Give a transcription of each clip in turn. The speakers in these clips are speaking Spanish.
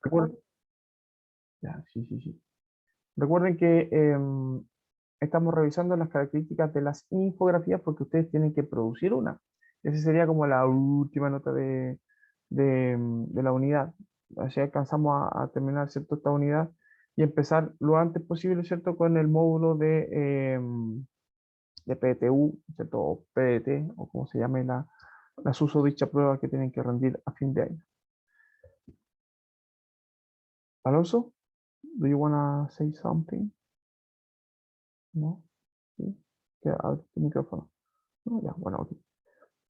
Recuerden, ya, sí, sí, sí. Recuerden que estamos revisando las características de las infografías porque ustedes tienen que producir una. Esa sería como la última nota de la unidad. Así alcanzamos a terminar, ¿cierto? Esta unidad y empezar lo antes posible, ¿cierto? Con el módulo de PTU, ¿cierto? O PDT, o como se llame la susodicha prueba que tienen que rendir a fin de año. Alonso, do you wanna say something? ¿No? ¿Sí? Abre tu micrófono. No, ya, bueno, ok.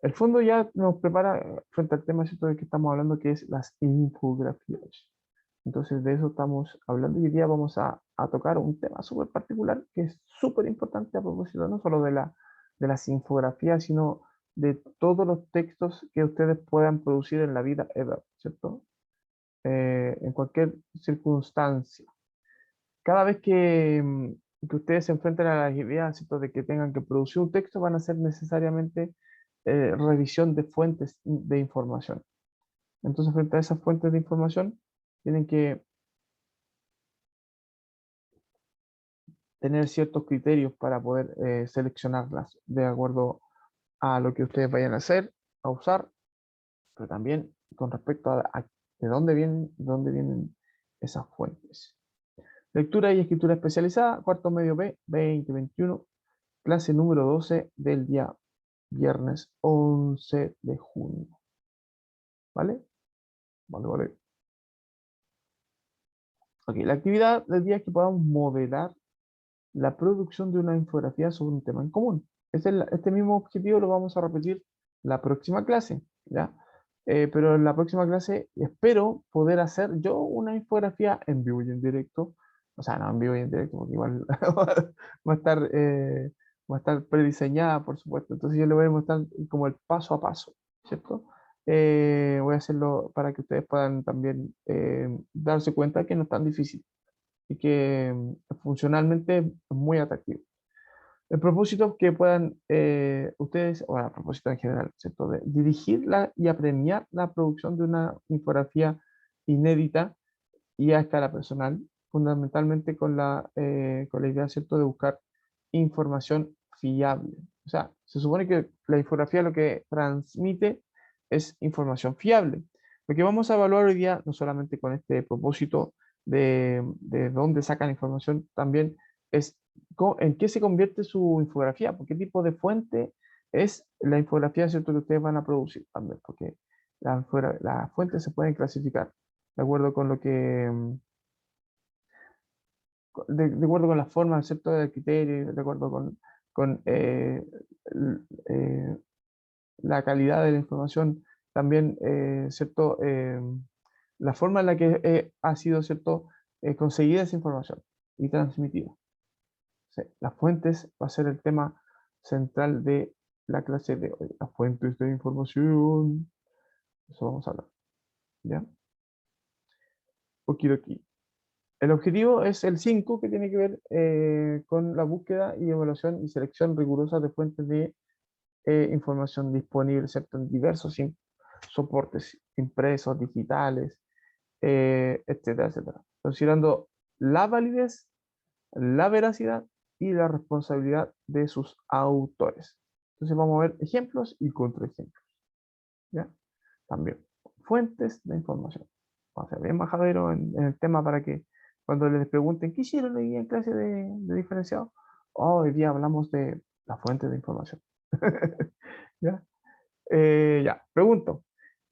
El fondo ya nos prepara frente al tema, ¿cierto? De que estamos hablando, que es las infografías. Entonces, de eso estamos hablando y hoy día vamos a tocar un tema súper particular que es súper importante a propósito no solo de las infografías, sino de todos los textos que ustedes puedan producir en la vida ever, ¿cierto? En cualquier circunstancia. Cada vez que ustedes se enfrenten a las ideas, ¿cierto? De que tengan que producir un texto, van a ser necesariamente revisión de fuentes de información. Entonces, frente a esas fuentes de información, tienen que tener ciertos criterios para poder seleccionarlas de acuerdo a lo que ustedes vayan a hacer, a usar, pero también con respecto a dónde vienen esas fuentes. Lectura y escritura especializada, cuarto medio B, 2021, clase número 12 del día viernes 11 de junio. ¿Vale? Vale, vale. Ok, la actividad del día es que podamos modelar la producción de una infografía sobre un tema en común. Este mismo objetivo lo vamos a repetir la próxima clase, ¿ya? Pero en la próxima clase espero poder hacer yo una infografía en vivo y en directo. O sea, no en vivo y en directo, porque igual va a estar, va a estar prediseñada, por supuesto. Entonces yo le voy a mostrar como el paso a paso, ¿cierto? Voy a hacerlo para que ustedes puedan también darse cuenta que no es tan difícil y que funcionalmente es muy atractivo. El propósito es que puedan ustedes, o a propósito en general, ¿cierto? De dirigir y apremiar la producción de una infografía inédita y a escala personal, fundamentalmente con la idea, ¿cierto?, de buscar información fiable. O sea, se supone que la infografía lo que transmite es información fiable. Lo que vamos a evaluar hoy día, no solamente con este propósito de dónde sacan información, también es en qué se convierte su infografía, por qué tipo de fuente es la infografía, ¿cierto?, que ustedes van a producir también, porque las fuentes se pueden clasificar de acuerdo con lo que, de acuerdo con las formas, ¿cierto?, del criterio, de acuerdo con la calidad de la información, también, ¿cierto?, la forma en la que ha sido, ¿cierto?, conseguida esa información y transmitida. Sí, las fuentes va a ser el tema central de la clase de hoy. Las fuentes de información. Eso vamos a hablar. ¿Ya? Okidoki. El objetivo es el 5 que tiene que ver con la búsqueda y evaluación y selección rigurosa de fuentes de información disponible, ¿cierto? En diversos soportes impresos, digitales, etcétera, etcétera. Considerando la validez, la veracidad y la responsabilidad de sus autores. Entonces vamos a ver ejemplos y contraejemplos. ¿Ya? También fuentes de información. Vamos a ser bien majadero en el tema para que cuando les pregunten qué hicieron hoy día en clase de diferenciado, hoy día hablamos de la fuente de información. ¿Ya? Ya, pregunto,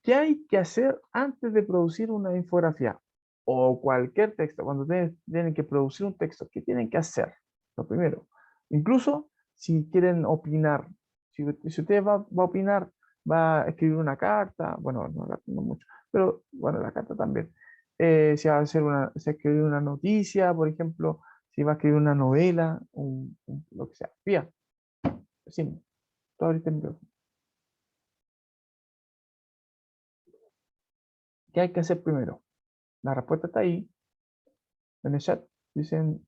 ¿qué hay que hacer antes de producir una infografía o cualquier texto? Cuando ustedes tienen que producir un texto, ¿qué tienen que hacer? Lo primero, incluso si quieren opinar, si usted va a opinar, va a escribir una carta, bueno, no, no mucho, pero bueno, la carta también. Si va a hacer si va a escribir una noticia, por ejemplo, si va a escribir una novela, lo que sea. Bien, sí, todo ahorita. ¿Qué hay que hacer primero? La respuesta está ahí, en el chat. Dicen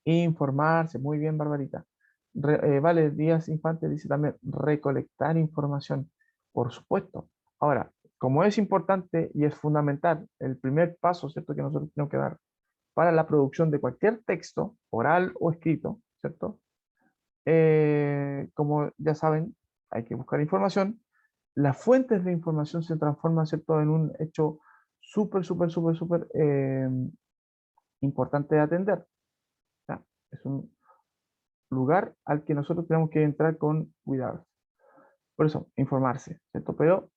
informarse. Muy bien, Barbarita. Vale, Díaz Infante dice también recolectar información. Por supuesto. Ahora, como es importante y es fundamental, el primer paso, ¿cierto?, que nosotros tenemos que dar para la producción de cualquier texto, oral o escrito, ¿cierto? Como ya saben, hay que buscar información. Las fuentes de información se transforman, ¿cierto?, en un hecho súper importante de atender. ¿Ya? Es un lugar al que nosotros tenemos que entrar con cuidado. Por eso, informarse, ¿cierto? Pero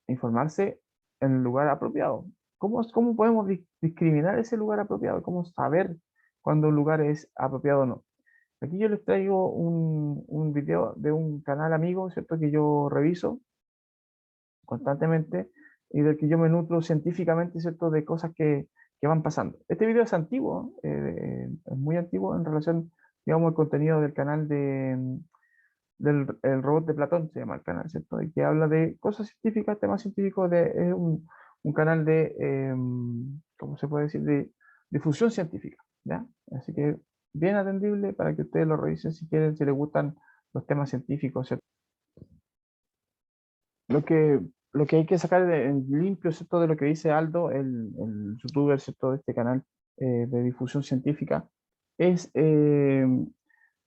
informarse en el lugar apropiado. ¿Cómo podemos discriminar ese lugar apropiado? ¿Cómo saber cuándo un lugar es apropiado o no? Aquí yo les traigo un video de un canal amigo, ¿cierto? Que yo reviso constantemente y del que yo me nutro científicamente, ¿cierto? De cosas que van pasando. Este video es antiguo, es muy antiguo en relación, digamos, al contenido del canal del el robot de Platón, se llama el canal, ¿cierto? Y que habla de cosas científicas, temas científicos, es un canal de, ¿cómo se puede decir? De difusión científica, ¿ya? Así que bien atendible para que ustedes lo revisen si quieren, si les gustan los temas científicos, ¿cierto? Lo que, lo que hay que sacar en limpio, ¿cierto? De lo que dice Aldo, el youtuber, ¿cierto? De este canal de difusión científica, es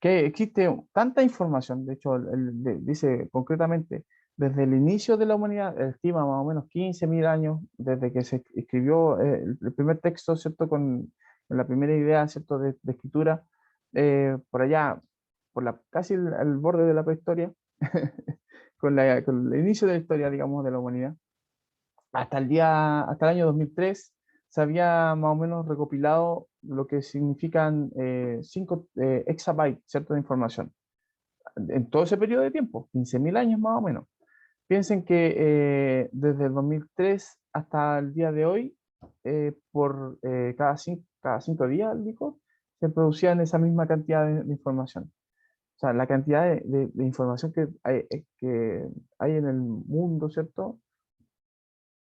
que existe tanta información. De hecho, dice concretamente, desde el inicio de la humanidad, estima más o menos 15.000 años, desde que se escribió el primer texto, ¿cierto? Con la primera idea, ¿cierto? De escritura, por allá, casi al borde de la prehistoria, con el inicio de la historia, digamos, de la humanidad, hasta el año 2003, se había más o menos recopilado lo que significan 5 exabytes, ¿cierto?, de información. En todo ese periodo de tiempo, 15.000 años más o menos. Piensen que desde el 2003 hasta el día de hoy, por cada 5 días, dijo, se producían esa misma cantidad de información. O sea, la cantidad de información que hay en el mundo, ¿cierto?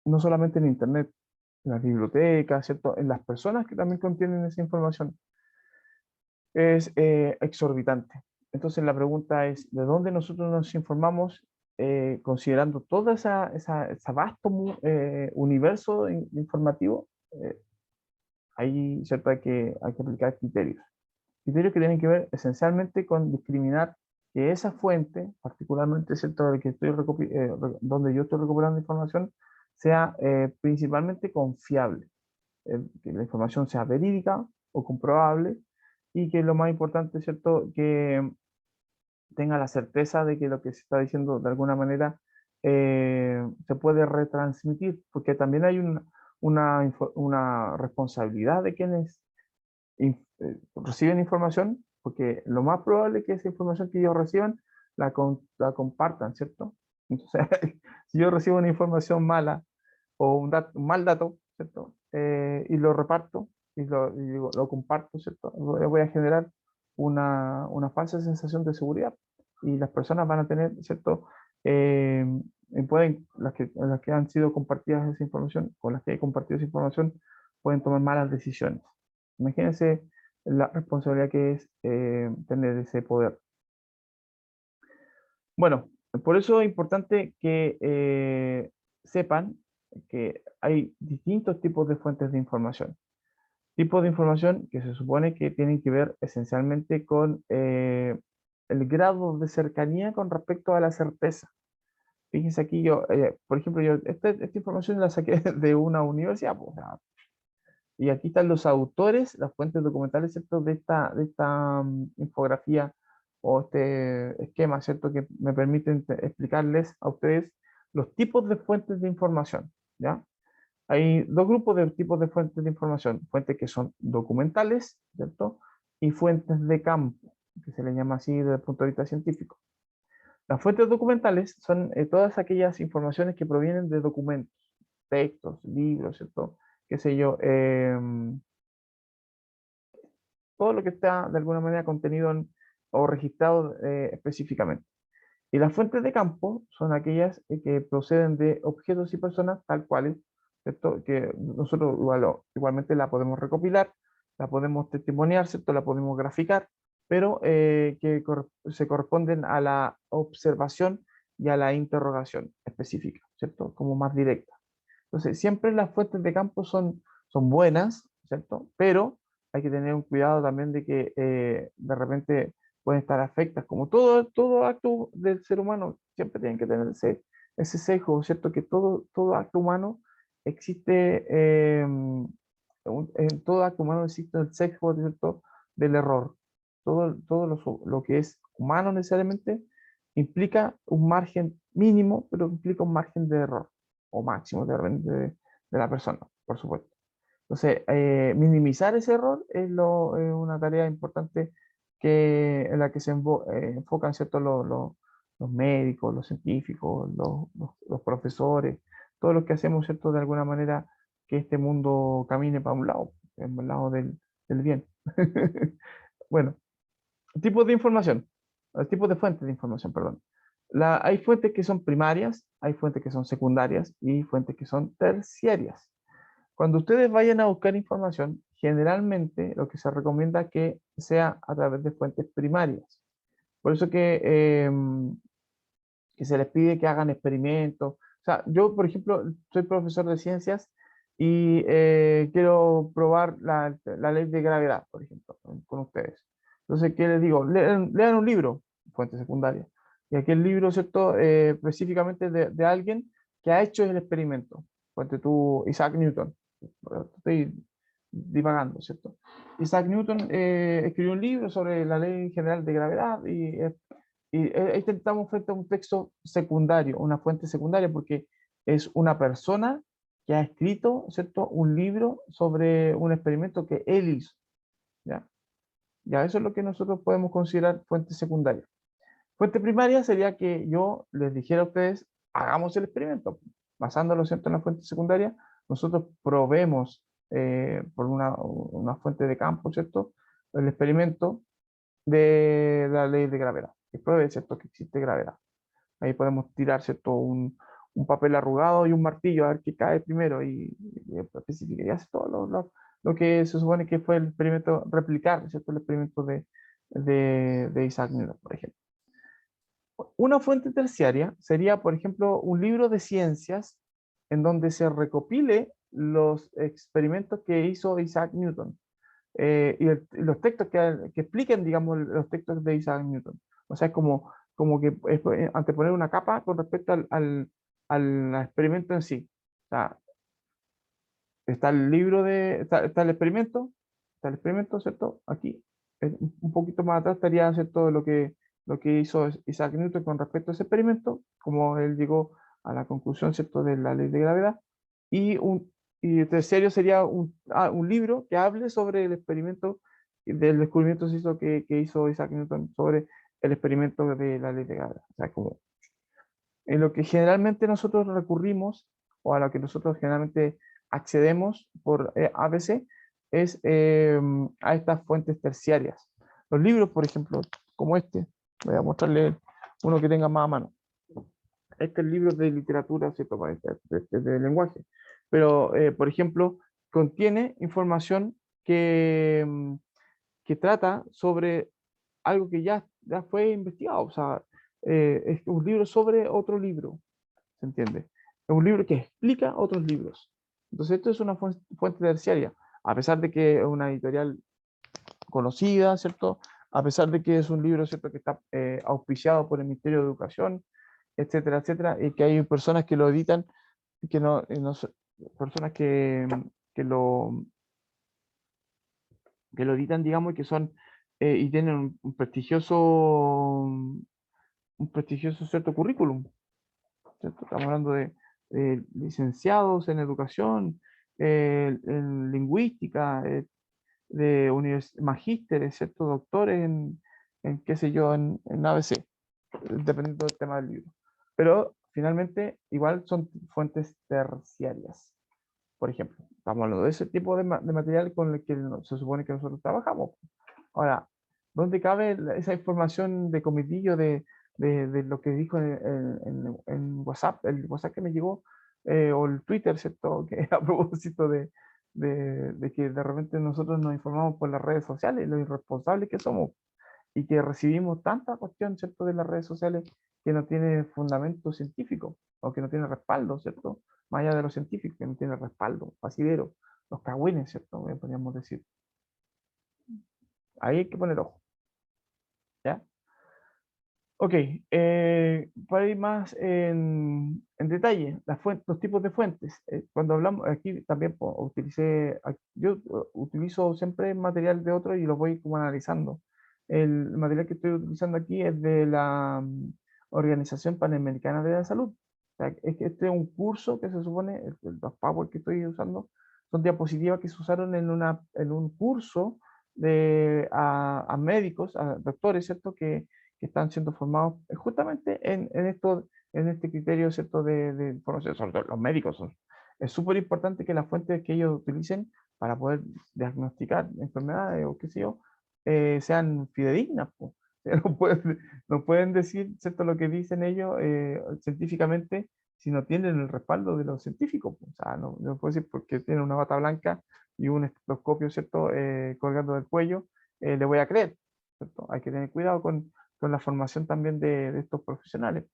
No solamente en Internet, en las bibliotecas, ¿cierto? En las personas que también contienen esa información, es exorbitante. Entonces la pregunta es, ¿de dónde nosotros nos informamos considerando todo ese vasto universo informativo? Ahí, ¿cierto? Hay que aplicar criterios. Criterios que tienen que ver esencialmente con discriminar que esa fuente, particularmente, ¿cierto?, donde yo estoy recuperando información, sea principalmente confiable, que la información sea verídica o comprobable y que lo más importante, ¿cierto?, que tenga la certeza de que lo que se está diciendo de alguna manera se puede retransmitir, porque también hay una responsabilidad de quienes reciben información, porque lo más probable es que esa información que ellos reciban la compartan, ¿cierto? Entonces, si yo recibo una información mala o un mal dato, ¿cierto? Y lo reparto y lo comparto, ¿cierto? Voy a generar una falsa sensación de seguridad y las personas van a tener, ¿cierto? Eh, las que han sido compartidas esa información, con las que he compartido esa información, pueden tomar malas decisiones. Imagínense la responsabilidad que es tener ese poder. Bueno, por eso es importante que sepan que hay distintos tipos de fuentes de información. Tipos de información que se supone que tienen que ver esencialmente con el grado de cercanía con respecto a la certeza. Fíjense aquí yo, por ejemplo, esta información la saqué de una universidad, pues, o sea, y aquí están los autores, las fuentes documentales, ¿cierto?, de esta infografía o este esquema, ¿cierto?, que me permiten explicarles a ustedes los tipos de fuentes de información, ¿ya? Hay dos grupos de tipos de fuentes de información, fuentes que son documentales, ¿cierto?, y fuentes de campo, que se le llama así desde el punto de vista científico. Las fuentes documentales son todas aquellas informaciones que provienen de documentos, textos, libros, ¿cierto?, qué sé yo, todo lo que está de alguna manera contenido o registrado específicamente. Y las fuentes de campo son aquellas que proceden de objetos y personas tal cuales, ¿cierto? Que nosotros igualmente la podemos recopilar, la podemos testimoniar, ¿cierto? La podemos graficar, pero se corresponden a la observación y a la interrogación específica, ¿cierto? Como más directa. Entonces, siempre las fuentes de campo son buenas, ¿cierto? Pero hay que tener un cuidado también de que de repente pueden estar afectas, como todo acto del ser humano, siempre tienen que tener ese sesgo, ¿cierto? Que todo acto humano existe, en todo acto humano existe el sesgo, ¿cierto? Del error. Todo lo que es humano necesariamente implica un margen mínimo, pero implica un margen de error o máximo de repente de la persona, por supuesto. Entonces, minimizar ese error es una tarea importante en la que se enfocan, ¿cierto? Los médicos, los científicos, los profesores, todos los que hacemos, ¿cierto? De alguna manera que este mundo camine para un lado, en el lado del bien. Bueno, tipos de información, tipos de fuentes de información, perdón. Hay fuentes que son primarias, hay fuentes que son secundarias y fuentes que son terciarias. Cuando ustedes vayan a buscar información, generalmente lo que se recomienda es que sea a través de fuentes primarias. Por eso que se les pide que hagan experimentos. O sea, yo, por ejemplo, soy profesor de ciencias y quiero probar la ley de gravedad, por ejemplo, con ustedes. Entonces, ¿qué les digo? Lean un libro, fuente secundaria. Y aquel libro, ¿cierto? Específicamente de alguien que ha hecho el experimento. Fuente tú, Isaac Newton. Estoy divagando, ¿cierto? Isaac Newton escribió un libro sobre la ley general de gravedad y intentamos frente a un texto secundario, una fuente secundaria, porque es una persona que ha escrito, ¿cierto?, un libro sobre un experimento que él hizo, ¿ya? Ya, eso es lo que nosotros podemos considerar fuente secundaria. Fuente primaria sería que yo les dijera a ustedes, hagamos el experimento. Basándolo, ¿cierto?, en la fuente secundaria, nosotros probemos por una fuente de campo, ¿cierto?, el experimento de la ley de gravedad, que pruebe, ¿cierto?, que existe gravedad. Ahí podemos tirar, ¿cierto?, un papel arrugado y un martillo a ver qué cae primero y especificaría todo lo que se supone que fue el experimento, replicar, ¿cierto?, el experimento de Isaac Newton, por ejemplo. Una fuente terciaria sería, por ejemplo, un libro de ciencias en donde se recopile los experimentos que hizo Isaac Newton y los textos que expliquen, digamos, los textos de Isaac Newton. O sea, es como que anteponer una capa con respecto al experimento en sí. O sea, está el libro está el experimento, ¿cierto? Aquí, un poquito más atrás estaría, ¿cierto? Lo que hizo Isaac Newton con respecto a ese experimento, como él llegó a la conclusión, ¿cierto? De la ley de gravedad. Y el tercero sería un libro que hable sobre el experimento, del descubrimiento que hizo Isaac Newton sobre el experimento de la ley de gravedad. O sea, como en lo que generalmente nosotros recurrimos o a lo que nosotros generalmente accedemos por ABC es a estas fuentes terciarias. Los libros, por ejemplo, como este, voy a mostrarle uno que tenga más a mano. Este es el libro de literatura, ¿cierto? De lenguaje. Pero, por ejemplo, contiene información que trata sobre algo que ya fue investigado. O sea, es un libro sobre otro libro, ¿se entiende? Es un libro que explica otros libros. Entonces, esto es una fuente terciaria, a pesar de que es una editorial conocida, ¿cierto? A pesar de que es un libro, ¿cierto?, que está auspiciado por el Ministerio de Educación, etcétera, etcétera, y que hay personas que lo editan, que personas que lo, que lo editan, digamos, y que son, y tienen un prestigioso cierto currículum, ¿cierto? Estamos hablando de licenciados en educación, en lingüística, de magísteres, ¿cierto? Doctores en qué sé yo, en ABC, dependiendo del tema del libro. Pero finalmente, igual son fuentes terciarias. Por ejemplo, estamos hablando de ese tipo de material con el que se supone que nosotros trabajamos. Ahora, ¿dónde cabe esa información de comitillo de lo que dijo en WhatsApp, el WhatsApp que me llegó, o el Twitter, ¿cierto? Que a propósito de que de repente nosotros nos informamos por las redes sociales, lo irresponsables que somos, y que recibimos tanta cuestión, ¿cierto?, de las redes sociales que no tiene fundamento científico. o que no tiene respaldo, ¿cierto? Más allá de los científicos, que no tiene respaldo, asidero, los cagüines, ¿cierto? Podríamos decir. Ahí hay que poner ojo, ¿ya? Ok, para ir más en detalle, los tipos de fuentes. Cuando hablamos aquí también yo utilizo siempre material de otro y lo voy como analizando. El material que estoy utilizando aquí es de la Organización Panamericana de la Salud. O sea, es que este es un curso que se supone, los PowerPoint que estoy usando, son diapositivas que se usaron en un curso a médicos, a doctores, ¿cierto? Que están siendo formados justamente en este criterio, ¿cierto? De información, sobre todo los médicos. Es súper importante que las fuentes que ellos utilicen para poder diagnosticar enfermedades o qué sé yo, sean fidedignas, po. No pueden decir, ¿cierto? Lo que dicen ellos científicamente si no tienen el respaldo de los científicos, po. O sea, no puede decir porque tienen una bata blanca y un estetoscopio, ¿cierto? Colgando del cuello, le voy a creer, ¿cierto? Hay que tener cuidado con la formación también de estos profesionales,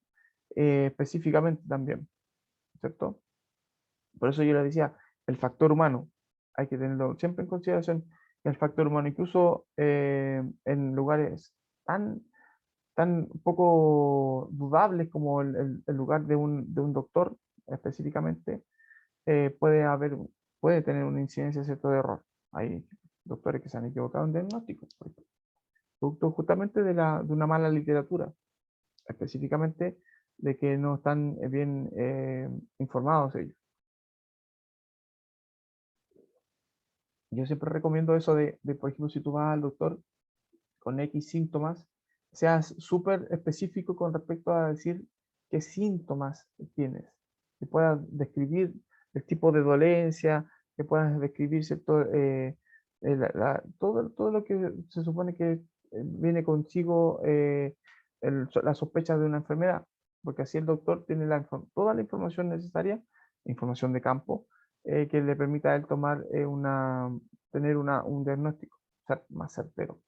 específicamente también, ¿cierto? Por eso yo le decía, el factor humano, hay que tenerlo siempre en consideración, el factor humano, incluso en lugares tan poco dudables como el lugar de un doctor específicamente, puede tener una incidencia, ¿cierto?, de error. Hay doctores que se han equivocado en diagnósticos, producto justamente de una mala literatura, específicamente de que no están bien informados ellos. Yo siempre recomiendo eso por ejemplo, si tú vas al doctor con X síntomas, seas súper específico con respecto a decir qué síntomas tienes, que puedas describir el tipo de dolencia, que puedas describir ¿cierto? Todo lo que se supone que viene consigo la sospecha de una enfermedad, porque así el doctor tiene toda la información necesaria, información de campo, que le permita a él tener un diagnóstico más certero.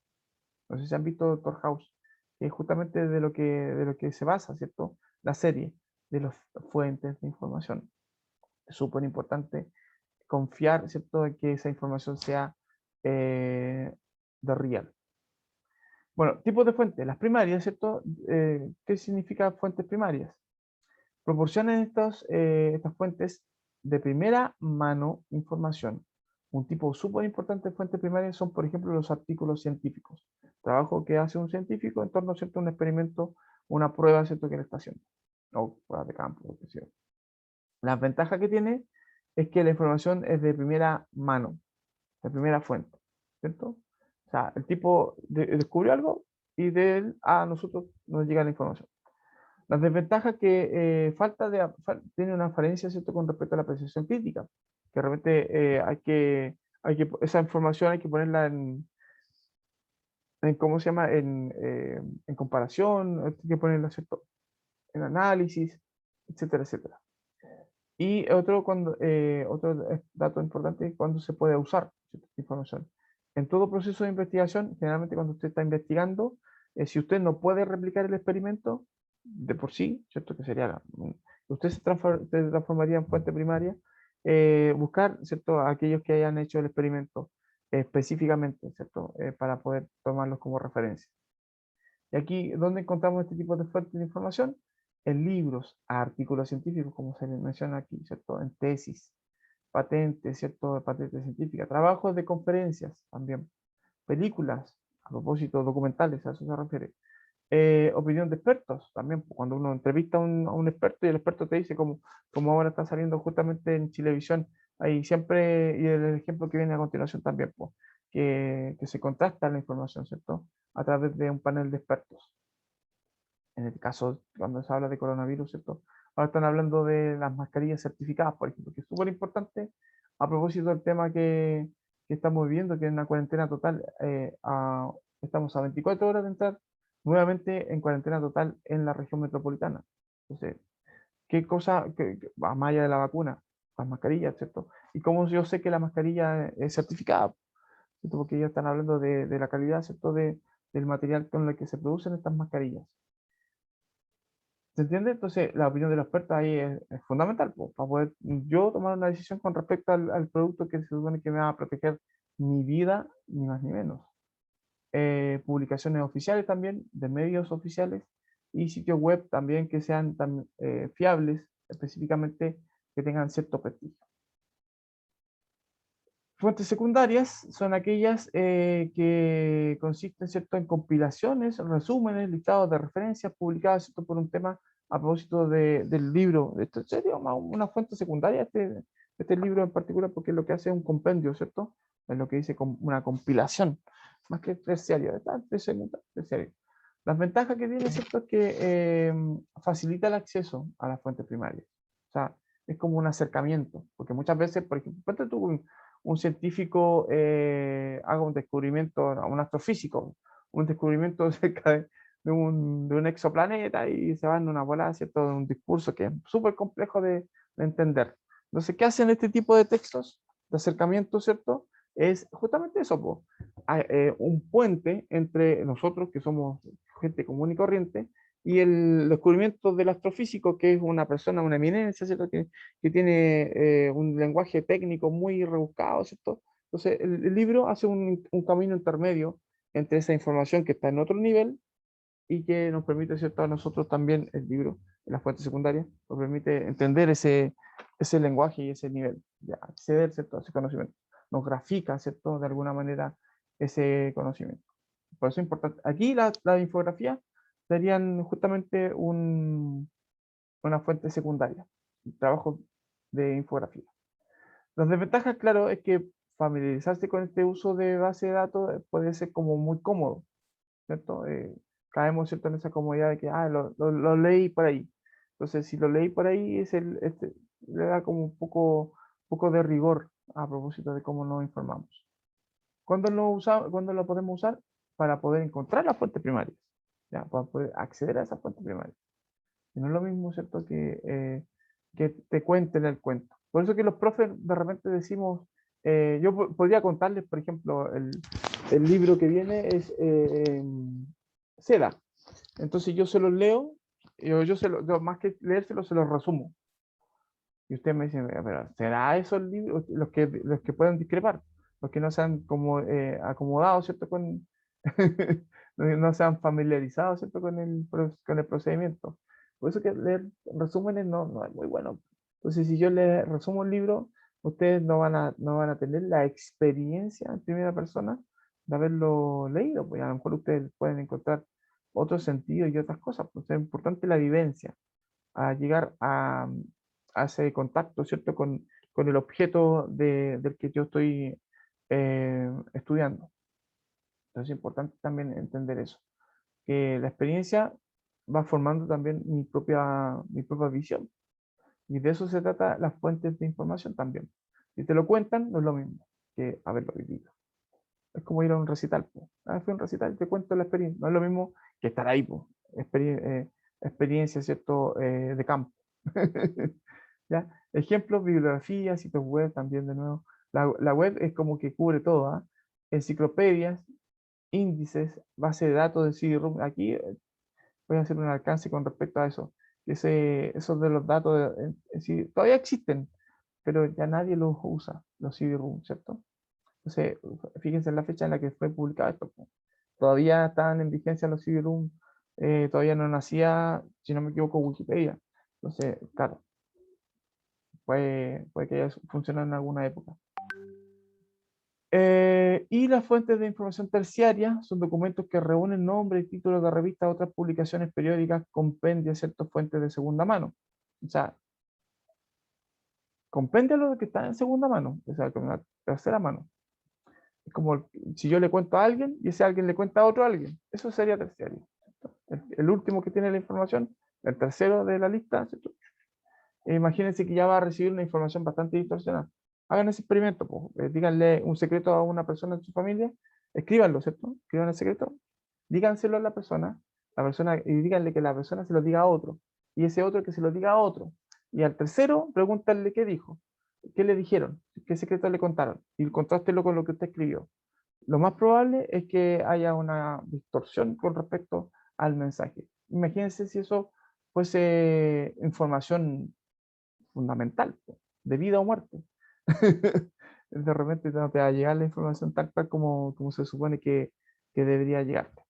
No sé si han visto Doctor House, que es justamente de lo que se basa, ¿cierto? La serie de las fuentes de información. Es súper importante confiar, ¿cierto?, en que esa información sea de real. Bueno, tipos de fuentes. Las primarias, ¿cierto? ¿Qué significa fuentes primarias? Proporcionan estas fuentes de primera mano información. Un tipo súper importante de fuentes primarias son, por ejemplo, los artículos científicos. Trabajo que hace un científico en torno ¿cierto? A un experimento, una prueba ¿cierto? Que le está haciendo. O pruebas de campo, lo que sea. La ventaja que tiene es que la información es de primera mano, de primera fuente. ¿Cierto? O sea, el tipo descubrió algo y de él a nosotros nos llega la información. Las desventajas que tiene una falencia ¿cierto? Con respecto a la apreciación crítica, que realmente esa información hay que ponerla ¿cómo se llama? En comparación, hay que ponerla ¿cierto? En análisis, etcétera, etcétera. Y otro dato importante es cuándo se puede usar esta información. En todo proceso de investigación, generalmente cuando usted está investigando, si usted no puede replicar el experimento de por sí, ¿cierto? Que sería, usted se transformaría en fuente primaria, buscar, ¿cierto? A aquellos que hayan hecho el experimento específicamente, ¿cierto? Para poder tomarlos como referencia. Y aquí, ¿dónde encontramos este tipo de fuentes de información? En libros, artículos científicos, como se menciona aquí, ¿cierto? En tesis, patentes, ¿cierto? Patentes científicas, trabajos de conferencias también, películas, a propósito, documentales, a eso se refiere. Opinión de expertos, también cuando uno entrevista a un experto y el experto te dice, como ahora está saliendo justamente en Chilevisión, ahí siempre, y el ejemplo que viene a continuación también, pues, que se contrasta la información, ¿cierto? A través de un panel de expertos. En el caso, cuando se habla de coronavirus, ¿cierto? Ahora están hablando de las mascarillas certificadas, por ejemplo, que es súper importante a propósito del tema que estamos viviendo, que es una cuarentena total. Estamos a 24 horas de entrar nuevamente en cuarentena total en la región metropolitana. Entonces, ¿qué cosa, más allá de la vacuna, las mascarillas, ¿cierto? Y cómo yo sé que la mascarilla es certificada, ¿cierto? Porque ellos están hablando de la calidad, ¿cierto? Del material con el que se producen estas mascarillas. ¿Se entiende? Entonces, la opinión de los expertos ahí es fundamental, pues, para poder yo tomar una decisión con respecto al producto que se supone que me va a proteger mi vida, ni más ni menos. Publicaciones oficiales también, de medios oficiales, y sitios web también que sean fiables, específicamente que tengan cierto prestigio. Fuentes secundarias son aquellas que consisten, ¿cierto?, en compilaciones, resúmenes, listados de referencias publicadas, ¿cierto?, por un tema a propósito del libro. Esto sería una fuente secundaria, este libro en particular, porque lo que hace es un compendio, ¿cierto? Es lo que dice una compilación, más que terciario, ¿está? Terciario. Las ventajas que tiene, ¿cierto?, es que facilita el acceso a las fuentes primarias. O sea, es como un acercamiento, porque muchas veces, por ejemplo, ponte tú un científico haga un descubrimiento, un astrofísico, un descubrimiento acerca de un exoplaneta y se va en una bola, ¿cierto? De un discurso que es súper complejo de entender. Entonces, ¿qué hacen este tipo de textos de acercamiento, ¿cierto? Es justamente eso, po, un puente entre nosotros, que somos gente común y corriente, y el descubrimiento del astrofísico, que es una persona, una eminencia, ¿cierto? Que tiene un lenguaje técnico muy rebuscado, ¿cierto? Entonces, el libro hace un camino intermedio entre esa información que está en otro nivel y que nos permite, ¿cierto?, a nosotros también, el libro, en las fuentes secundarias, nos permite entender ese lenguaje y ese nivel, de acceder, ¿cierto?, a ese conocimiento. Nos grafica, ¿cierto?, de alguna manera ese conocimiento. Por eso es importante. Aquí la infografía serían justamente una fuente secundaria, un trabajo de infografía. Las desventajas, claro, es que familiarizarse con este uso de base de datos puede ser como muy cómodo, ¿cierto? Caemos, ¿cierto?, en esa comodidad de que, lo leí por ahí. Entonces, si lo leí por ahí, le da como un poco de rigor a propósito de cómo nos informamos. ¿Cuándo lo podemos usar? Para poder encontrar las fuentes primarias, ¿ya? Para poder acceder a esas fuentes primarias. Y no es lo mismo, ¿cierto?, que te cuenten el cuento. Por eso que los profes de repente decimos, yo podría contarles, por ejemplo, el libro que viene es Seda. Entonces yo se los leo, yo más que leérselo, se los resumo. Y ustedes me dicen, pero ¿será eso el libro? Los que pueden discrepar, los que no se han como, acomodado, ¿cierto? No se han familiarizado, ¿cierto? Con el procedimiento. Por eso que leer resúmenes no es muy bueno. Entonces, si yo les resumo un libro, ustedes no van a tener la experiencia en primera persona de haberlo leído, pues a lo mejor ustedes pueden encontrar otros sentidos y otras cosas. Pues es importante la vivencia, a llegar a ese contacto, ¿cierto? Con el objeto del que yo estoy estudiando. Entonces es importante también entender eso, que la experiencia va formando también mi propia visión. Y de eso se trata las fuentes de información también. Si te lo cuentan, no es lo mismo que haberlo vivido. Es como ir a un recital, po. Fui a un recital y te cuento la experiencia. No es lo mismo que estar ahí, po. Experiencia, ¿cierto? De campo. ¿Ya? Ejemplos, bibliografías, sitios web también de nuevo. La web es como que cubre todo, ¿ah? Enciclopedias, índices, base de datos de CD-ROM. Aquí voy a hacer un alcance con respecto a eso. Esos de los datos sí, todavía existen, pero ya nadie los usa, los CD-ROM, ¿cierto? Entonces, fíjense en la fecha en la que fue publicado esto, po. Todavía estaban en vigencia los CD-ROM, todavía no nacía, si no me equivoco, Wikipedia. Entonces, claro, puede que haya funcionado en alguna época. Y las fuentes de información terciaria son documentos que reúnen nombres y títulos de revistas, otras publicaciones periódicas, compendia ciertas fuentes de segunda mano. O sea, compendia lo que está en segunda mano, o sea, con la tercera mano. Es como si yo le cuento a alguien y ese alguien le cuenta a otro alguien. Eso sería terciario. El último que tiene la información, el tercero de la lista, ¿cierto? Imagínense que ya va a recibir una información bastante distorsionada. Hagan ese experimento, pues. Díganle un secreto a una persona en su familia, escríbanlo, ¿cierto? Escriban el secreto, díganselo a la persona, y díganle que la persona se lo diga a otro, y ese otro que se lo diga a otro. Y al tercero, pregúntenle qué dijo, qué le dijeron, qué secreto le contaron, y contrástelo con lo que usted escribió. Lo más probable es que haya una distorsión con respecto al mensaje. Imagínense si eso fuese información fundamental, de vida o muerte. De repente no te va a llegar la información tal cual como se supone que debería llegarte.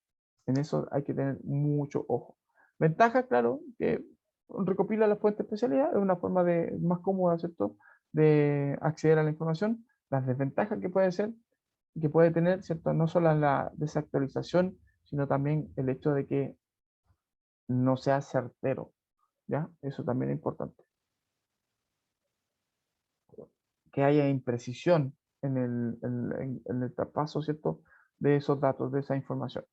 En eso hay que tener mucho ojo. Ventaja, claro, que recopila la fuente de especialidad, es una forma más cómoda, ¿cierto?, de acceder a la información. Las desventajas que puede tener, ¿cierto?, no solo la desactualización, sino también el hecho de que no sea certero, ¿ya? Eso también es importante. Que haya imprecisión en el traspaso, ¿cierto?, de esos datos, de esa información.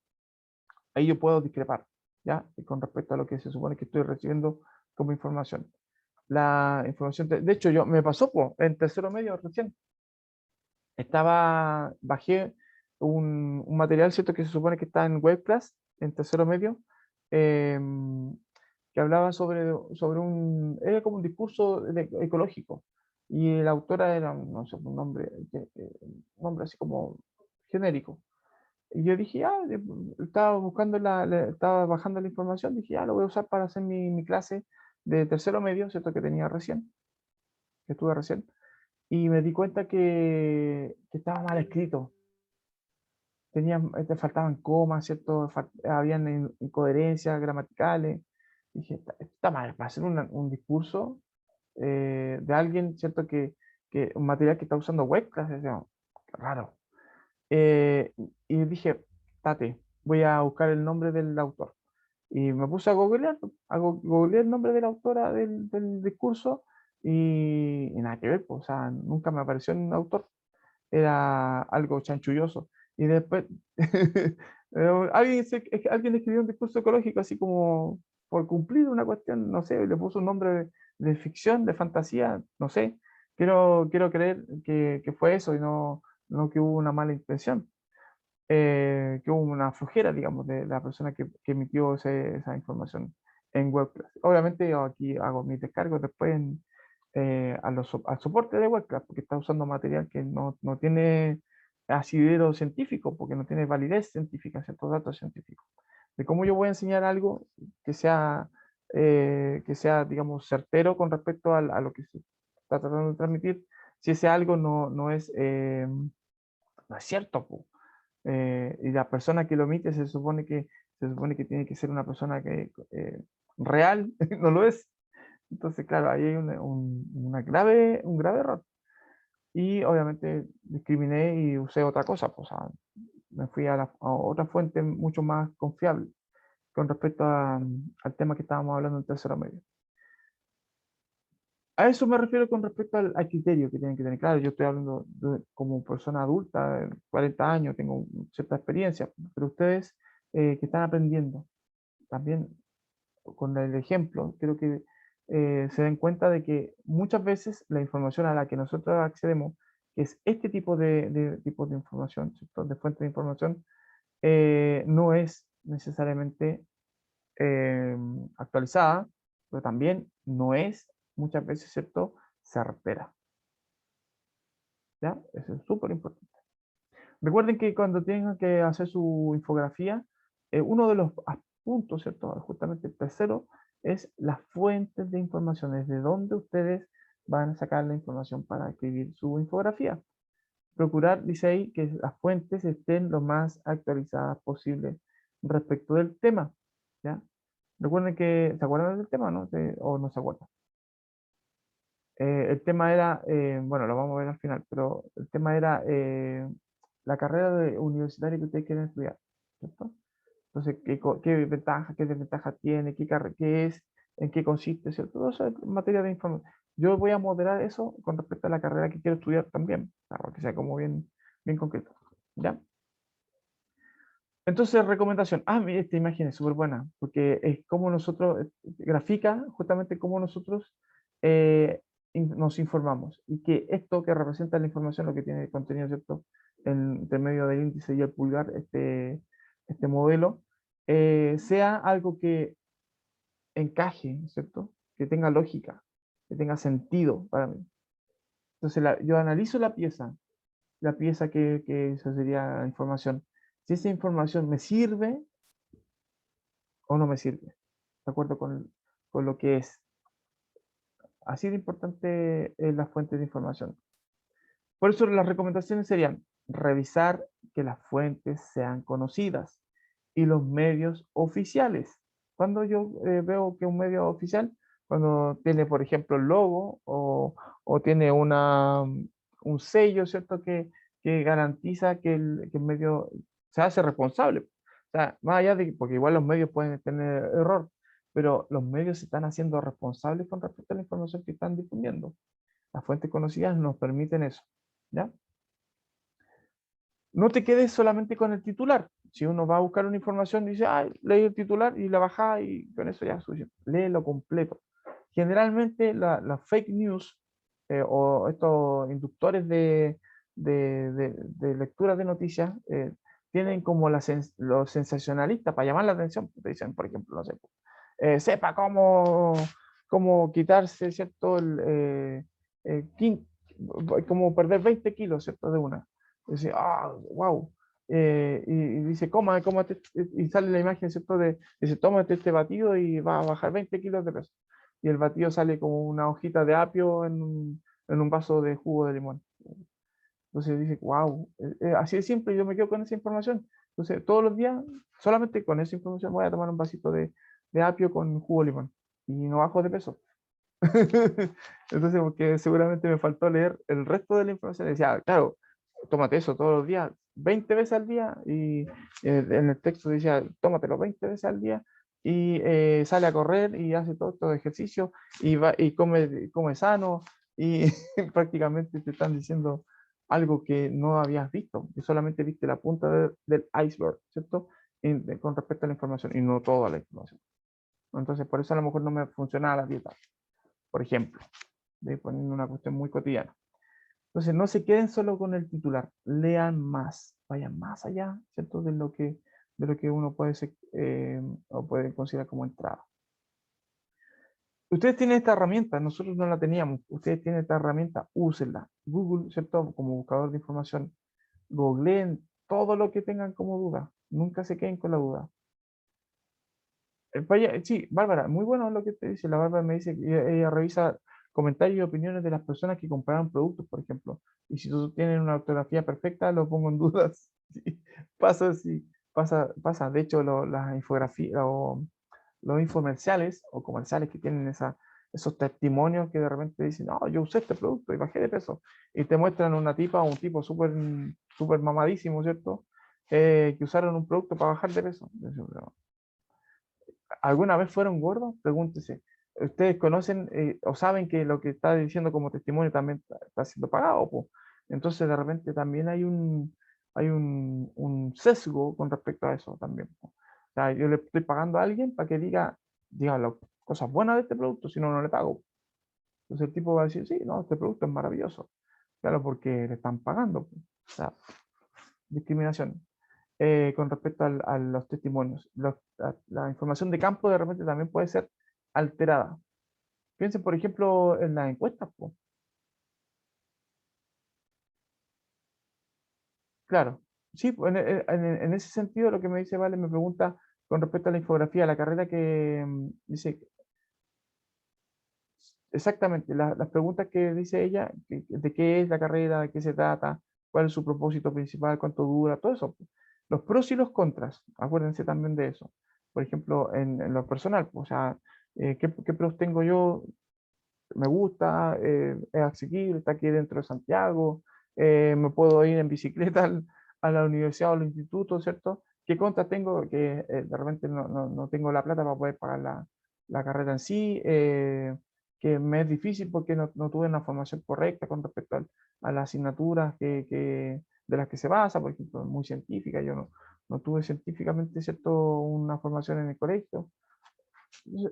Ahí yo puedo discrepar, ¿ya? Con respecto a lo que se supone que estoy recibiendo como información. La información, de hecho, me pasó en tercero medio recién. Bajé un material, ¿cierto?, que se supone que está en WebClass, en tercero medio, em, que hablaba era como un discurso ecológico, y la autora era, no sé, un nombre así como genérico. Y yo dije, estaba bajando la información, dije, lo voy a usar para hacer mi clase de tercero medio, ¿cierto?, que estuve recién, y me di cuenta que estaba mal escrito. Te faltaban comas, ¿cierto? Habían incoherencias gramaticales. Dije, está mal, para hacer un discurso de alguien, ¿cierto? Que un material que está usando webclass, decía, qué raro. Y dije, voy a buscar el nombre del autor. Y me puse a googlear el nombre de la autora del discurso y nada que ver, pues, o sea, nunca me apareció un autor, era algo chanchulloso. Y después alguien escribió un discurso ecológico así como por cumplir una cuestión, no sé, le puso un nombre de ficción, de fantasía, no sé. Quiero creer que fue eso y no que hubo una mala intención, que hubo una flojera, digamos, de la persona que emitió esa información en WebClass. Obviamente yo aquí hago mis descargos después al soporte de WebClass, porque está usando material que no tiene asidero científico, porque no tiene validez científica, ciertos datos científicos. De cómo yo voy a enseñar algo que sea, digamos, certero con respecto a lo que se está tratando de transmitir, si ese algo no es cierto, po. Y la persona que lo emite se supone que tiene que ser una persona real, no lo es. Entonces, claro, ahí hay un grave error. Y obviamente discriminé y usé otra cosa, pues, o sea, me fui a otra fuente mucho más confiable con respecto al tema que estábamos hablando en tercero medio. A eso me refiero con respecto al criterio que tienen que tener. Claro, yo estoy hablando como persona adulta, de 40 años, tengo cierta experiencia, pero ustedes que están aprendiendo, también con el ejemplo, creo que se den cuenta de que muchas veces la información a la que nosotros accedemos, que es este tipo de información, ¿cierto?, de fuente de información, no es necesariamente actualizada, pero también no es muchas veces, ¿cierto?, certera. ¿Ya? Eso es súper importante. Recuerden que cuando tengan que hacer su infografía, uno de los puntos, ¿cierto? Justamente el tercero, es las fuentes de información, es de dónde ustedes van a sacar la información para escribir su infografía. Procurar, dice ahí, que las fuentes estén lo más actualizadas posible respecto del tema, ¿ya? Recuerden que, ¿se acuerdan del tema, no? ¿O no se acuerdan? El tema era, bueno, lo vamos a ver al final, pero el tema era la carrera universitaria que ustedes quieren estudiar, ¿cierto? Entonces, qué ventaja, qué desventaja tiene, qué es, en qué consiste, ¿cierto? Todo eso es materia de información. Yo voy a moderar eso con respecto a la carrera que quiero estudiar también, para que sea como bien concreto, ¿ya? Entonces, recomendación. Mire, esta imagen es súper buena, porque es como nosotros, grafica justamente cómo nosotros eh, nos informamos. Y que esto que representa la información, lo que tiene el contenido, ¿cierto? Entre medio del índice y el pulgar, este modelo, sea algo que encaje, ¿cierto? Que tenga lógica, que tenga sentido para mí. Entonces, yo analizo la pieza que eso sería información. Si esa información me sirve o no me sirve. ¿De acuerdo con lo que es. Así de importante es las fuentes de información. Por eso las recomendaciones serían revisar que las fuentes sean conocidas y los medios oficiales. Cuando yo veo que un medio oficial, cuando tiene, por ejemplo, el logo o tiene un sello, ¿cierto? Que garantiza que el medio se hace responsable. O sea, más allá de, porque igual los medios pueden tener error, pero los medios se están haciendo responsables con respecto a la información que están difundiendo. Las fuentes conocidas nos permiten eso, ¿ya? No te quedes solamente con el titular. Si uno va a buscar una información, dice, ah, leí el titular y la baja y con eso ya es suficiente. Léelo completo. Generalmente las fake news o estos inductores de lectura de noticias tienen como los sensacionalistas para llamar la atención. Te dicen, por ejemplo, no sé, sepa cómo quitarse, ¿cierto? Como perder 20 kilos, ¿cierto? De una. Dice, ah, wow. Y dice, cómate, y sale la imagen, ¿cierto? Dice, tómate este batido y va a bajar 20 kilos de peso. Y el batido sale como una hojita de apio en un vaso de jugo de limón. Entonces dice, wow, así de simple, yo me quedo con esa información. Entonces, todos los días, solamente con esa información voy a tomar un vasito de apio con jugo de limón. Y no bajo de peso. Entonces, porque seguramente me faltó leer el resto de la información. Decía, claro, tómate eso todos los días, 20 veces al día, y en el texto decía, tómatelo 20 veces al día, y sale a correr y hace todo este ejercicio, y come sano, y prácticamente te están diciendo algo que no habías visto, que solamente viste la punta del iceberg, ¿cierto? Con respecto a la información, y no toda la información. Entonces, por eso a lo mejor no me funcionaba la dieta, por ejemplo, de poniendo una cuestión muy cotidiana. Entonces, no se queden solo con el titular, lean más, vayan más allá, ¿cierto? De lo que uno puede ser, o puede considerar como entrada. Ustedes tienen esta herramienta, nosotros no la teníamos. Ustedes tienen esta herramienta, úsenla. Google, ¿cierto? Como buscador de información. Googleen todo lo que tengan como duda. Nunca se queden con la duda. Sí, Bárbara, muy bueno lo que te dice. La Bárbara me dice que ella revisa comentarios y opiniones de las personas que compraron productos, por ejemplo. Y si tú tienes una ortografía perfecta, lo pongo en dudas. Sí, pasa. De hecho, las infografías o los infomerciales o comerciales que tienen esos testimonios que de repente dicen, no, yo usé este producto y bajé de peso. Y te muestran una tipa o un tipo súper súper mamadísimo, ¿cierto? Que usaron un producto para bajar de peso. ¿Alguna vez fueron gordos? Pregúntese. ¿Ustedes conocen o saben que lo que está diciendo como testimonio también está siendo pagado, po? Entonces, de repente también hay un sesgo con respecto a eso también, po. O sea, yo le estoy pagando a alguien para que diga las cosas buenas de este producto, si no, no le pago. Entonces el tipo va a decir, sí, no, este producto es maravilloso. Claro, porque le están pagando, po. O sea, discriminación con respecto a los testimonios. La información de campo de repente también puede ser alterada. Piensen, por ejemplo, en las encuestas, po. Claro, sí, pues, en ese sentido lo que me dice Vale me pregunta con respecto a la infografía, la carrera que dice exactamente las preguntas que dice ella, de qué es la carrera, de qué se trata, cuál es su propósito principal, cuánto dura, todo eso, pues. Los pros y los contras, acuérdense también de eso. Por ejemplo, en lo personal, pues, o sea, ¿qué pros tengo yo? Me gusta, es asequible, está aquí dentro de Santiago, me puedo ir en bicicleta a la universidad o al instituto, ¿cierto? ¿Qué contras tengo? Que de repente no tengo la plata para poder pagar la carrera en sí, que me es difícil porque no tuve una formación correcta con respecto a las asignaturas de las que se basa, por ejemplo, muy científica, yo no tuve científicamente, ¿cierto?, una formación en el colegio,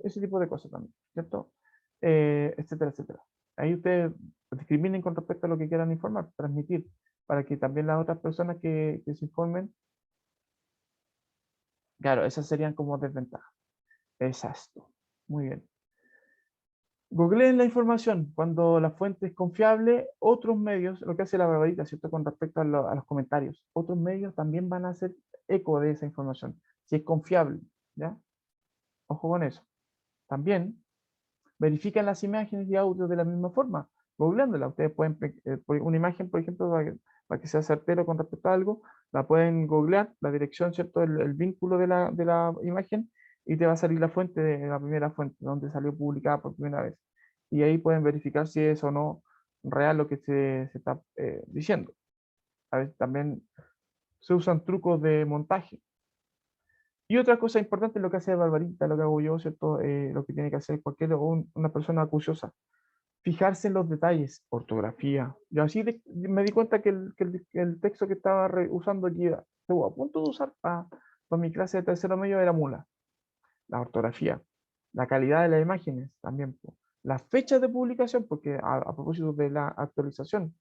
ese tipo de cosas también, ¿cierto? Etcétera, etcétera. Ahí ustedes discriminen con respecto a lo que quieran informar, transmitir, para que también las otras personas que se informen, claro, esas serían como desventajas. Exacto. Muy bien. Googleen la información. Cuando la fuente es confiable, otros medios, lo que hace la barbarita, ¿cierto? Con respecto a los comentarios, otros medios también van a hacer eco de esa información, si es confiable, ¿ya? Ojo con eso. También verifican las imágenes y audios de la misma forma, googleándola. Ustedes pueden, una imagen, por ejemplo, para que sea certero con respecto a algo, la pueden googlear, la dirección, ¿cierto? El vínculo de la imagen, y te va a salir la fuente, de la primera fuente, donde salió publicada por primera vez. Y ahí pueden verificar si es o no real lo que se está diciendo. A veces también se usan trucos de montaje. Y otra cosa importante es lo que hace Barbarita, lo que hago yo, ¿cierto? Lo que tiene que hacer cualquier una persona acuciosa. Fijarse en los detalles, ortografía. Yo así me di cuenta que el texto que estaba usando aquí, estuvo a punto de usar para mi clase de tercero medio, era mula. La ortografía, la calidad de las imágenes también, po. Las fechas de publicación, porque a propósito de la actualización,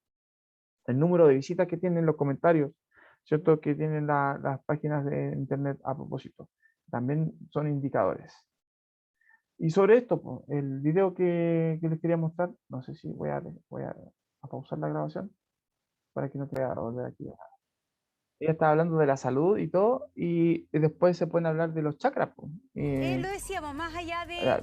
el número de visitas que tienen los comentarios, ¿cierto? Que tienen las páginas de internet a propósito. También son indicadores. Y sobre esto, po, el video que les quería mostrar, no sé si voy a pausar la grabación para que no te vaya a volver aquí. Ella estaba hablando de la salud y todo, y después se pueden hablar de los chakras, po. Lo decíamos, más allá de Ya,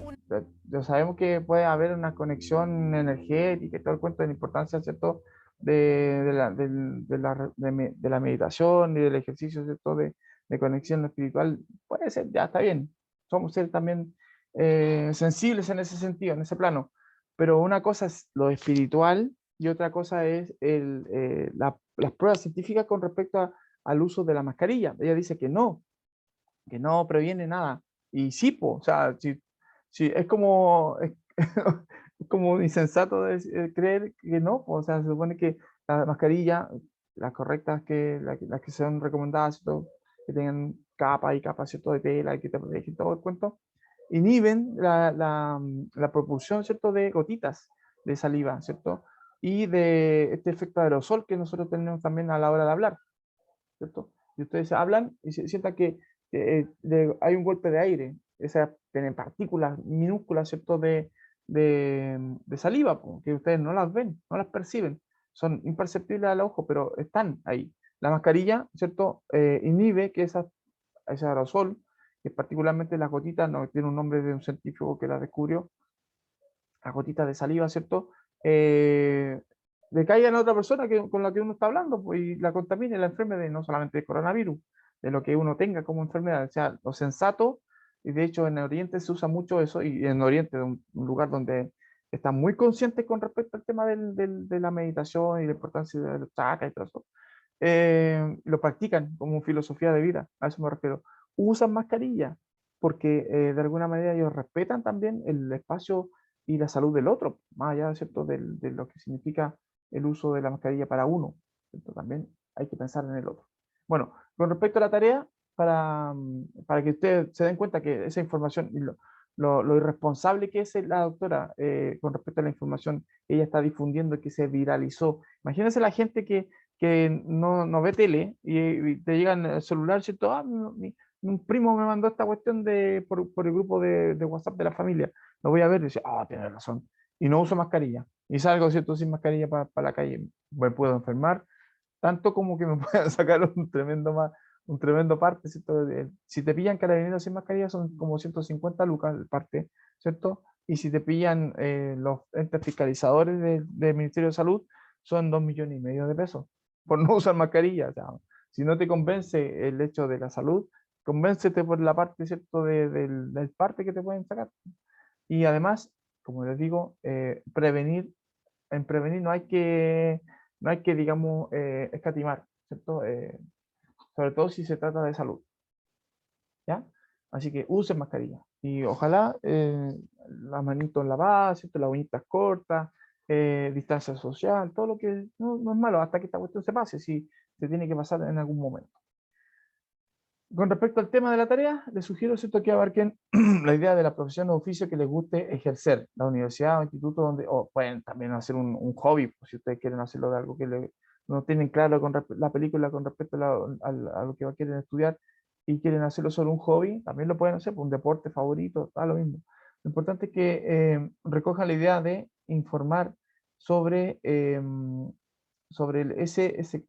ya sabemos que puede haber una conexión energética y todo el cuento de la importancia, ¿cierto? De la meditación y del ejercicio, ¿cierto? De conexión espiritual. Puede ser, ya está bien. Somos seres también sensibles en ese sentido, en ese plano. Pero una cosa es lo espiritual y otra cosa es las pruebas científicas con respecto al uso de la mascarilla. Ella dice que no previene nada. Y sí, po, o sea, si es como, es como insensato creer que no, po, o sea, se supone que la mascarilla, las correctas, las que son recomendadas, ¿cierto? Que tengan capa y capa, ¿cierto? De tela, y que te protegen todo el cuento, inhiben la propulsión, ¿cierto? De gotitas de saliva, ¿cierto? Y de este efecto aerosol que nosotros tenemos también a la hora de hablar, ¿cierto? Y ustedes hablan y se sientan que hay un golpe de aire, esas tienen partículas minúsculas, ¿cierto? De saliva, que ustedes no las ven, no las perciben, son imperceptibles al ojo, pero están ahí. La mascarilla, ¿cierto? Inhibe que ese aerosol, que particularmente las gotitas, no tiene un nombre de un científico que la descubrió, las gotitas de saliva, ¿cierto? Eh, le caigan a otra persona con la que uno está hablando, pues, y la contamine, la enferme no solamente de coronavirus, de lo que uno tenga como enfermedad. O sea, lo sensato, y de hecho en Oriente se usa mucho eso, y en Oriente, un lugar donde están muy conscientes con respecto al tema de la meditación y la importancia de los chakras y todo eso, lo practican como filosofía de vida, a eso me refiero. Usan mascarilla, porque de alguna manera ellos respetan también el espacio y la salud del otro, más allá, ¿cierto? De lo que significa el uso de la mascarilla para uno, ¿cierto? También hay que pensar en el otro. Bueno, con respecto a la tarea, para que ustedes se den cuenta que esa información y lo irresponsable que es la doctora con respecto a la información que ella está difundiendo, que se viralizó. Imagínense la gente que no ve tele y te llegan el celular, ¿cierto? Ah, un primo me mandó esta cuestión por el grupo de WhatsApp de la familia. Lo voy a ver y dice, ah, tiene razón. Y no uso mascarilla. Y salgo, ¿cierto? Sin mascarilla para la calle. Me puedo enfermar, tanto como que me puedan sacar un tremendo parte, ¿cierto? Si te pillan carabineros sin mascarilla son como 150 lucas el parte, ¿cierto? Y si te pillan los entes fiscalizadores del Ministerio de Salud, son 2,5 millones de pesos por no usar mascarilla. O sea, si no te convence el hecho de la salud, convéncete por la parte, ¿cierto? Del parte que te pueden sacar. Y además, como les digo, en prevenir no hay que digamos, escatimar, ¿cierto? Sobre todo si se trata de salud, ¿ya? Así que usen mascarilla. Y ojalá las manitos lavadas, ¿cierto? Las uñitas cortas, distancia social, todo lo que no es malo, hasta que esta cuestión se pase, si se tiene que pasar en algún momento. Con respecto al tema de la tarea, les sugiero, ¿cierto?, que abarquen la idea de la profesión o oficio que les guste ejercer, la universidad o instituto donde, o pueden también hacer un hobby, pues, si ustedes quieren hacerlo de algo que no tienen claro con la película con respecto a lo que quieren estudiar y quieren hacerlo solo un hobby, también lo pueden hacer, pues, un deporte favorito, está lo mismo. Lo importante es que recojan la idea de informar sobre,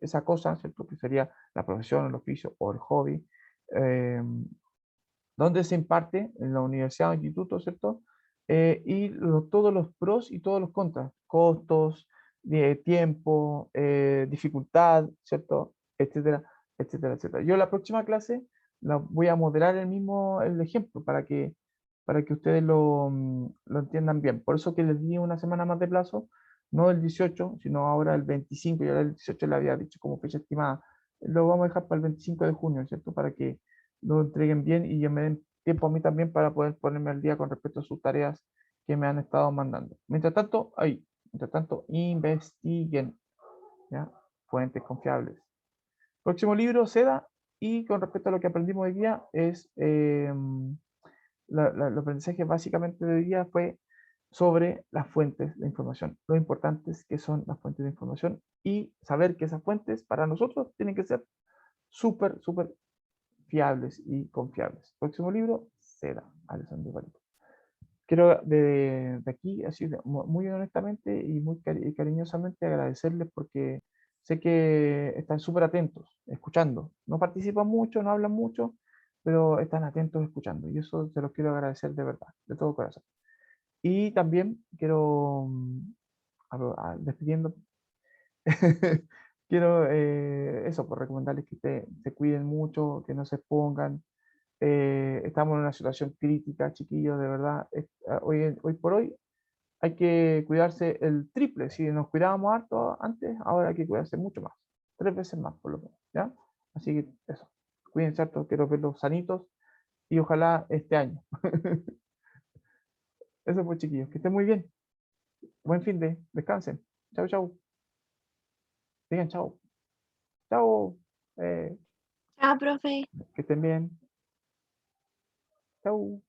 esa cosa, ¿cierto?, que sería la profesión, el oficio o el hobby, eh, donde se imparte en la universidad o instituto, ¿cierto? todos los pros y todos los contras, costos, tiempo, dificultad, ¿cierto? Etcétera, etcétera, etcétera. Yo la próxima clase la voy a moderar el ejemplo para que ustedes lo entiendan bien. Por eso que les di una semana más de plazo, no el 18, sino ahora el 25, y ahora el 18 le había dicho como fecha estimada. Lo vamos a dejar para el 25 de junio, ¿cierto? Para que lo entreguen bien y ya me den tiempo a mí también para poder ponerme al día con respecto a sus tareas que me han estado mandando. Mientras tanto, investiguen, ¿ya? Fuentes confiables. Próximo libro, Seda, y con respecto a lo que aprendimos hoy día, es el aprendizaje básicamente de hoy día fue sobre las fuentes de información, lo importantes que son las fuentes de información y saber que esas fuentes para nosotros tienen que ser súper, súper fiables y confiables. Próximo libro, Seda, Alessandro Barito. Quiero de aquí, así muy honestamente y muy cariñosamente agradecerles porque sé que están súper atentos, escuchando. No participan mucho, no hablan mucho, pero están atentos escuchando. Y eso se los quiero agradecer de verdad, de todo corazón. Y también quiero, despidiendo, quiero eso, por recomendarles que se cuiden mucho, que no se expongan. Estamos en una situación crítica, chiquillos, de verdad. Hoy por hoy hay que cuidarse el triple. Si nos cuidábamos harto antes, ahora hay que cuidarse mucho más. 3 veces más, por lo menos, ¿ya? Así que eso. Cuídense harto, quiero verlos sanitos y ojalá este año. Eso pues, chiquillos. Que estén muy bien. Buen fin de. Descansen. Chau, chau. Digan chau. Chau. Eh, Chao, profe. que estén bien. Chau.